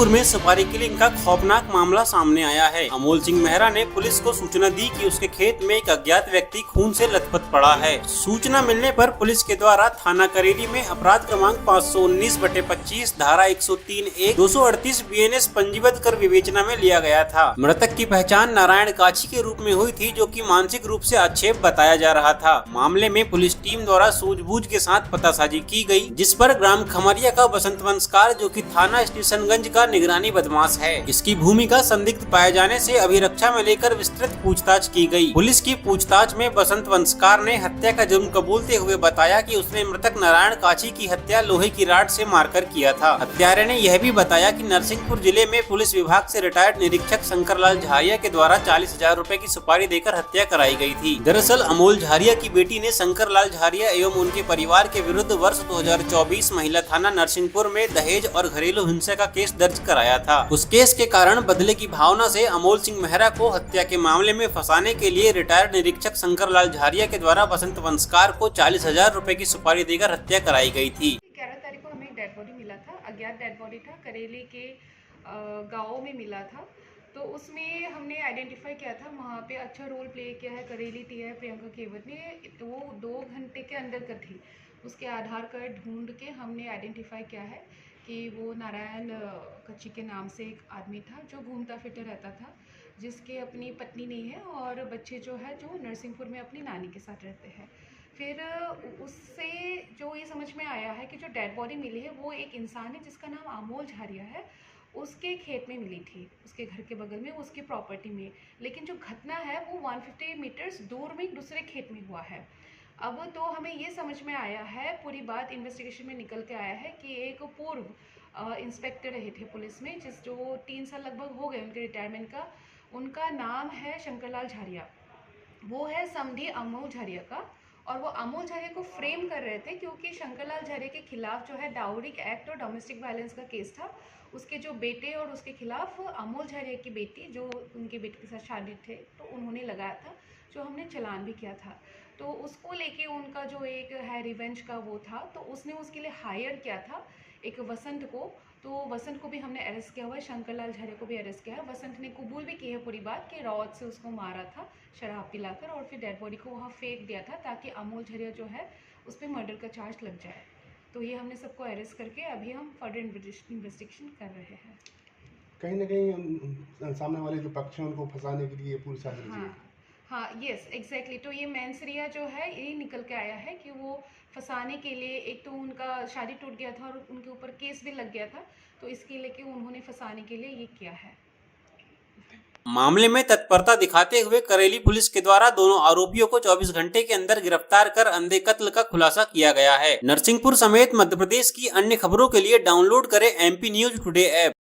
नरसिंहपुर में सुपारी किलिंग का खौफनाक मामला सामने आया है। अमोल सिंह मेहरा ने पुलिस को सूचना दी कि उसके खेत में एक अज्ञात व्यक्ति खून से लथपथ पड़ा है। सूचना मिलने पर पुलिस के द्वारा थाना करेली में अपराध क्रमांक 519/25 धारा 103(1) 238 BNS पंजीबद्ध कर विवेचना में लिया गया था। मृतक की पहचान नारायण काछी के रूप में हुई थी, जो कि मानसिक रूप से आक्षेप बताया जा रहा था। मामले में पुलिस टीम द्वारा सूझबूझ के साथ पतासाजी की गई, जिस पर ग्राम खमरिया का बसंत वंशकार, जो कि थाना स्टेशनगंज का निगरानी बदमाश है, इसकी भूमिका संदिग्ध पाए जाने से अभिरक्षा में लेकर विस्तृत पूछताछ की गई। पुलिस की पूछताछ में बसंत वंशकार ने हत्या का जुर्म कबूलते हुए बताया कि उसने मृतक नारायण काछी की हत्या लोहे की राड से मारकर किया था। हत्यारे ने यह भी बताया कि नरसिंहपुर जिले में पुलिस विभाग से रिटायर्ड निरीक्षक शंकरलाल झारिया के द्वारा 40,000 रुपए की सुपारी देकर हत्या कराई गई थी। दरअसल अमोल झारिया की बेटी ने शंकरलाल झारिया एवं उनके परिवार के विरुद्ध वर्ष 2024 महिला थाना नरसिंहपुर में दहेज और घरेलू हिंसा का केस दर्ज कराया था। उस केस के कारण बदले की भावना से अमोल सिंह मेहरा को हत्या के मामले में फंसाने के लिए रिटायर्ड निरीक्षक शंकरलाल झारिया के द्वारा बसंत वंशकार को 40,000 रुपए की सुपारी देकर हत्या कराई गई थी। 11 तारीख को हमें एक डेड बॉडी मिला था। अज्ञात डेड बॉडी था, करेली के गाँव में मिला था। तो उसमें हमने आइडेंटिफाई किया था, वहाँ पे अच्छा रोल प्ले किया है करेली टीआई प्रियंका केवट ने। वो 2 घंटे के अंदर का थी। उसके आधार कार्ड ढूंढ के हमने आइडेंटिफाई किया है कि वो नारायण कच्ची के नाम से एक आदमी था, जो घूमता फिरता रहता था, जिसके अपनी पत्नी नहीं है और बच्चे जो है जो नरसिंहपुर में अपनी नानी के साथ रहते हैं। फिर उससे जो ये समझ में आया है कि जो डेड बॉडी मिली है वो एक इंसान है जिसका नाम अमोल झारिया है। उसके खेत में मिली थी, उसके घर के बगल में, उसकी प्रॉपर्टी में। लेकिन जो घटना है वो 150 मीटर्स दूर में दूसरे खेत में हुआ है। अब तो हमें ये समझ में आया है, पूरी बात इन्वेस्टिगेशन में निकल के आया है कि एक पूर्व इंस्पेक्टर रहे थे पुलिस में, जो 3 साल लगभग हो गए उनके रिटायरमेंट का। उनका नाम है शंकरलाल झारिया। वो है समधी अमोल झारिया का, और वो अमोल झारिया को फ्रेम कर रहे थे क्योंकि शंकरलाल झारिया के खिलाफ जो है डाउरी एक्ट और डोमेस्टिक वायलेंस का केस था। उसके जो बेटे और उसके खिलाफ अमोल झारिया की बेटी, जो उनके बेटे के साथ शादी थे, तो उन्होंने लगाया था, जो हमने चालान भी किया था। तो उसको लेके उनका जो एक है रिवेंज का वो था, तो उसने उसके लिए हायर किया था एक वसंत को। तो वसंत को भी हमने अरेस्ट किया हुआ है, शंकरलाल झारिया को भी अरेस्ट किया है। वसंत ने कबूल भी की है पूरी बात कि रॉड से उसको मारा था, शराब पिलाकर, और फिर डेड बॉडी को वहाँ फेंक दिया था ताकि अमोल झारिया जो है उस पर मर्डर का चार्ज लग जाए। तो ये हमने सबको अरेस्ट करके अभी हम फर्दर इन्वेस्टिगेशन कर रहे हैं। कहीं ना कहीं सामने वाले जो पक्ष हैं उनको फंसाने के लिए पूरी साजिश। हाँ, यस, एग्जैक्टली। तो ये मेंसरिया जो है ये निकल के आया है कि वो फंसाने के लिए, एक तो उनका शादी टूट गया था और उनके ऊपर केस भी लग गया था, तो इसके लिए उन्होंने फंसाने के लिए ये किया है। मामले में तत्परता दिखाते हुए करेली पुलिस के द्वारा दोनों आरोपियों को 24 घंटे के अंदर गिरफ्तार कर अंधे कत्ल का खुलासा किया गया है। नरसिंहपुर समेत मध्य प्रदेश की अन्य खबरों के लिए डाउनलोड करें MP न्यूज टुडे ऐप।